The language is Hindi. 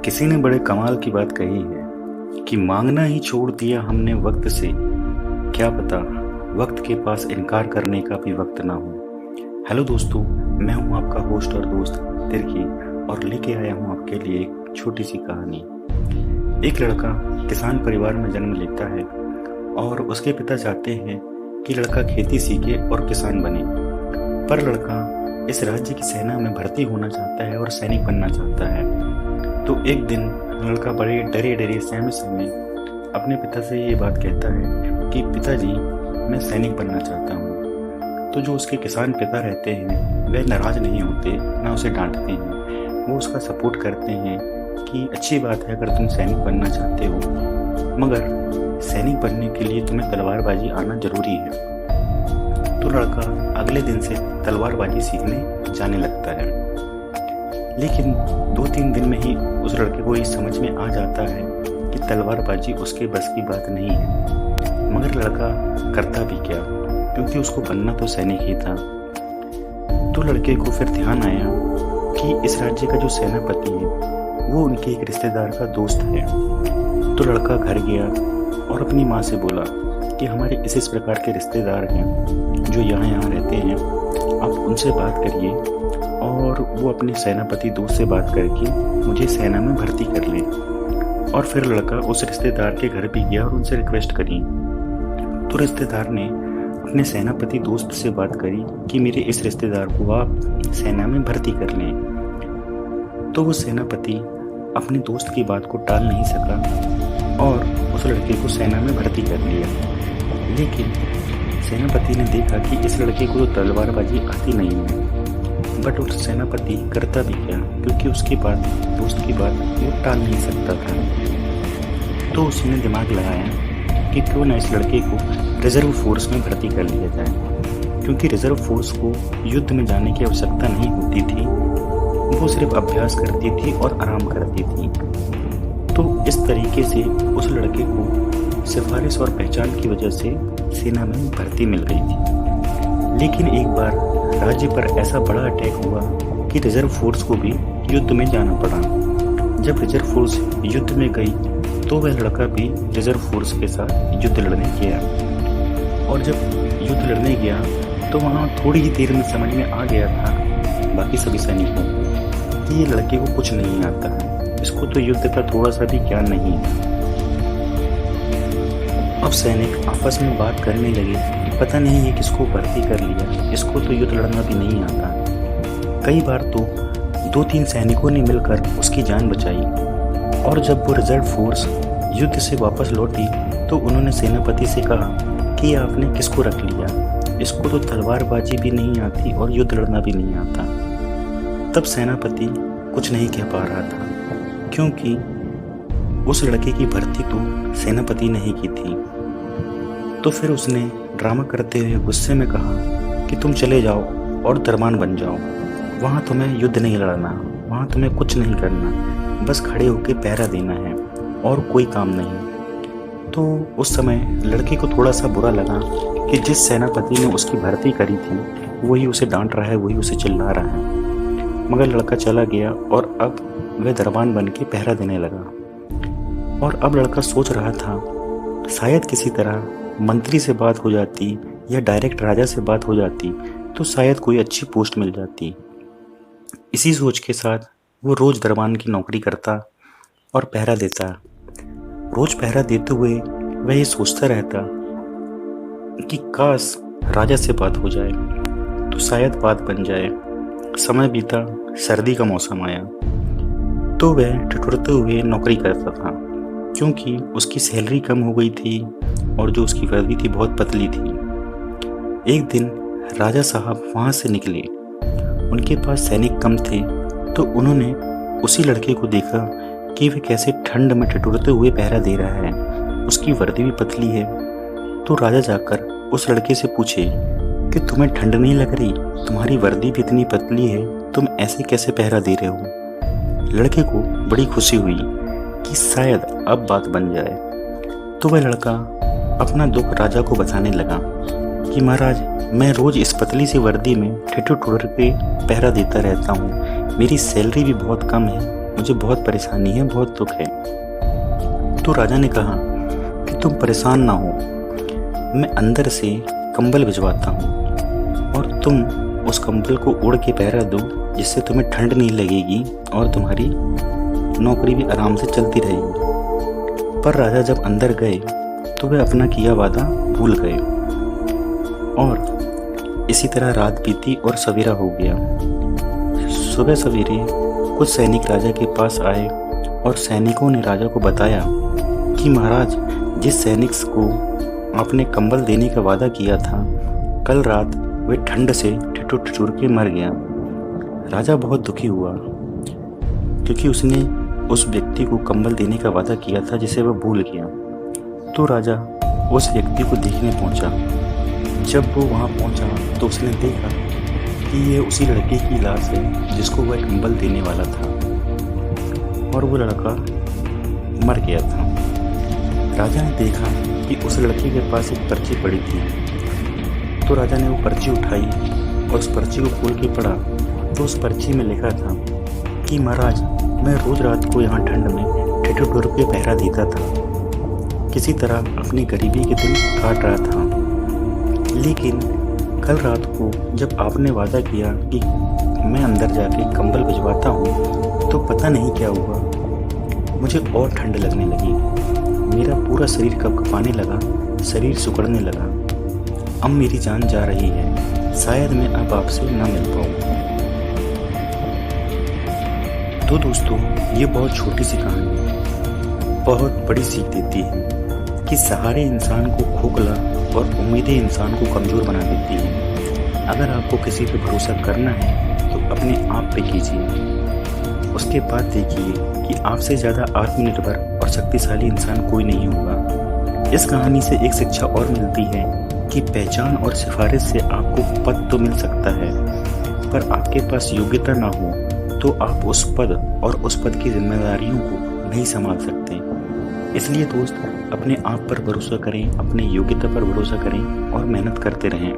किसी ने बड़े कमाल की बात कही है कि मांगना ही छोड़ दिया हमने वक्त से। क्या पता वक्त के पास इनकार करने का भी वक्त ना हो। हेलो दोस्तों, मैं हूं आपका होस्ट और दोस्त तिर्की और लेके आया हूं आपके लिए एक छोटी सी कहानी। एक लड़का किसान परिवार में जन्म लेता है और उसके पिता चाहते हैं कि लड़का खेती सीखे और किसान बने, पर लड़का इस राज्य की सेना में भर्ती होना चाहता है और सैनिक बनना चाहता है। तो एक दिन लड़का बड़े डरे डरे सहमे सहमे अपने पिता से ये बात कहता है कि पिताजी, मैं सैनिक बनना चाहता हूँ। तो जो उसके किसान पिता रहते हैं वे नाराज नहीं होते, ना उसे डांटते हैं। वो उसका सपोर्ट करते हैं कि अच्छी बात है अगर तुम सैनिक बनना चाहते हो, मगर सैनिक बनने के लिए तुम्हें तलवारबाजी आना जरूरी है। तो लड़का अगले दिन से तलवारबाजी सीखने जाने लगता है। लेकिन 2-3 दिन में ही उस लड़के को ये समझ में आ जाता है कि तलवारबाजी उसके बस की बात नहीं है, मगर लड़का करता भी क्या, क्योंकि उसको बनना तो सैनिक ही था। तो लड़के को फिर ध्यान आया कि इस राज्य का जो सेनापति है वो उनके एक रिश्तेदार का दोस्त है। तो लड़का घर गया और अपनी माँ से बोला कि हमारे इस प्रकार के रिश्तेदार हैं जो यहाँ रहते हैं, आप उनसे बात करिए और वो अपने सेनापति दोस्त से बात करके मुझे सेना में भर्ती कर ले। और फिर लड़का उस रिश्तेदार के घर भी गया और उनसे रिक्वेस्ट करी। तो रिश्तेदार ने अपने सेनापति दोस्त से बात करी कि मेरे इस रिश्तेदार को आप सेना में भर्ती कर लें। तो वो सेनापति अपने दोस्त की बात को टाल नहीं सका और उस लड़के को सेना में भर्ती कर लिया। लेकिन सेनापति ने देखा कि इस लड़के को तो तलवारबाजी आती नहीं है, बट उस सेनापति करता भी क्या, क्योंकि उसकी बात, दोस्त की बात वो टाल नहीं सकता था। तो उसने दिमाग लगाया कि क्यों ना इस लड़के को रिजर्व फोर्स में भर्ती कर लिया जाए, क्योंकि रिजर्व फोर्स को युद्ध में जाने की आवश्यकता नहीं होती थी, वो सिर्फ अभ्यास करती थी और आराम करती थी। तो इस तरीके से उस लड़के को सिफारिश और पहचान की वजह से सेना में भर्ती मिल गई थी। लेकिन एक बार राज्य पर ऐसा बड़ा अटैक हुआ कि रिजर्व फोर्स को भी युद्ध में जाना पड़ा। जब रिजर्व फोर्स युद्ध में गई तो वह लड़का भी रिजर्व फोर्स के साथ युद्ध लड़ने गया। और जब युद्ध लड़ने गया तो वहाँ थोड़ी ही देर में समझ में आ गया था बाकी सभी सैनिकों को कि ये लड़के को कुछ नहीं आता है, इसको तो युद्ध का थोड़ा सा भी ज्ञान नहीं है। अब सैनिक आपस में बात करने लगे कि पता नहीं है किसको भर्ती कर लिया, इसको तो युद्ध लड़ना भी नहीं आता। कई बार तो 2-3 सैनिकों ने मिलकर उसकी जान बचाई। और जब वो रिजर्व फोर्स युद्ध से वापस लौटी तो उन्होंने सेनापति से कहा कि आपने किसको रख लिया, इसको तो तलवारबाजी भी नहीं आती और युद्ध लड़ना भी नहीं आता। तब सेनापति कुछ नहीं कह पा रहा था, क्योंकि उस लड़के की भर्ती तो सेनापति ने ही की थी। तो फिर उसने ड्रामा करते हुए गुस्से में कहा कि तुम चले जाओ और दरबान बन जाओ, वहाँ तुम्हें युद्ध नहीं लड़ना, वहाँ तुम्हें कुछ नहीं करना, बस खड़े होकर पहरा देना है और कोई काम नहीं। तो उस समय लड़के को थोड़ा सा बुरा लगा कि जिस सेनापति ने उसकी भर्ती करी थी वही उसे डांट रहा है, वही उसे चिल्ला रहा है। मगर लड़का चला गया और अब वह दरबान बन के पहरा देने लगा। और अब लड़का सोच रहा था शायद किसी तरह मंत्री से बात हो जाती या डायरेक्ट राजा से बात हो जाती तो शायद कोई अच्छी पोस्ट मिल जाती। इसी सोच के साथ वो रोज दरबान की नौकरी करता और पहरा देता। रोज पहरा देते हुए वह ये सोचता रहता कि काश राजा से बात हो जाए तो शायद बात बन जाए। समय बीता, सर्दी का मौसम आया तो वह ठिठुरते हुए नौकरी करता था, क्योंकि उसकी सैलरी कम हो गई थी और जो उसकी वर्दी थी बहुत पतली थी। एक दिन राजा साहब वहाँ से निकले, उनके पास सैनिक कम थे, तो उन्होंने उसी लड़के को देखा कि वह कैसे ठंड में ठिठुरते हुए पहरा दे रहा है, उसकी वर्दी भी पतली है। तो राजा जाकर उस लड़के से पूछे कि तुम्हें ठंड नहीं लग रही, तुम्हारी वर्दी भी इतनी पतली है, तुम ऐसे कैसे पहरा दे रहे हो। लड़के को बड़ी खुशी हुई कि शायद अब बात बन जाए। तो वह लड़का अपना दुख राजा को बताने लगा कि महाराज, मैं रोज इस पतली सी वर्दी में ठिठुर के पहरा देता रहता हूँ, मेरी सैलरी भी बहुत कम है, मुझे बहुत परेशानी है, बहुत दुख है। तो राजा ने कहा कि तुम परेशान ना हो, मैं अंदर से कंबल भिजवाता हूँ और तुम उस कंबल को ओढ़ के पहरा दो, जिससे तुम्हें ठंड नहीं लगेगी और तुम्हारी नौकरी भी आराम से चलती रहेगी। पर राजा जब अंदर गए तो वे अपना किया वादा भूल गए और इसी तरह रात बीती और सवेरा हो गया। सुबह सवेरे कुछ सैनिक राजा के पास आए और सैनिकों ने राजा को बताया कि महाराज, जिस सैनिक को आपने कंबल देने का वादा किया था, कल रात वे ठंड से ठिठुर ठिठुर के मर गया। राजा बहुत दुखी हुआ क्योंकि उसने उस व्यक्ति को कंबल देने का वादा किया था जिसे वह भूल गया। तो राजा उस व्यक्ति को देखने पहुंचा। जब वो वहां पहुंचा तो उसने देखा कि ये उसी लड़के की लाश है जिसको वह कंबल देने वाला था और वो लड़का मर गया था। राजा ने देखा कि उस लड़के के पास एक पर्ची पड़ी थी। तो राजा ने वो पर्ची उठाई और उस पर्ची को खोल के पढ़ा तो उस पर्ची में लिखा था कि महाराज, मैं रोज रात को यहाँ ठंड में ठिठुर के पहरा देता था, किसी तरह अपनी गरीबी के दिन काट रहा था। लेकिन कल रात को जब आपने वादा किया कि मैं अंदर जाके कंबल भिजवाता हूँ, तो पता नहीं क्या हुआ, मुझे और ठंड लगने लगी। मेरा पूरा शरीर कँपने लगा, शरीर सिकुड़ने लगा। अब मेरी जान जा रही है, शायद मैं अब आपसे ना मिल पाऊँ। तो दोस्तों, ये बहुत छोटी सी कहानी बहुत बड़ी सीख देती है कि सहारे इंसान को खोखला और उम्मीदें इंसान को कमज़ोर बना देती हैं। अगर आपको किसी पर भरोसा करना है तो अपने आप पे कीजिए। उसके बाद देखिए कि आपसे ज़्यादा आत्मनिर्भर और शक्तिशाली इंसान कोई नहीं होगा। इस कहानी से एक शिक्षा और मिलती है कि पहचान और सिफारिश से आपको पद तो मिल सकता है, पर आपके पास योग्यता ना हो तो आप उस पद और उस पद की जिम्मेदारियों को नहीं संभाल सकते। इसलिए दोस्त, अपने आप पर भरोसा करें, अपनी योग्यता पर भरोसा करें और मेहनत करते रहें।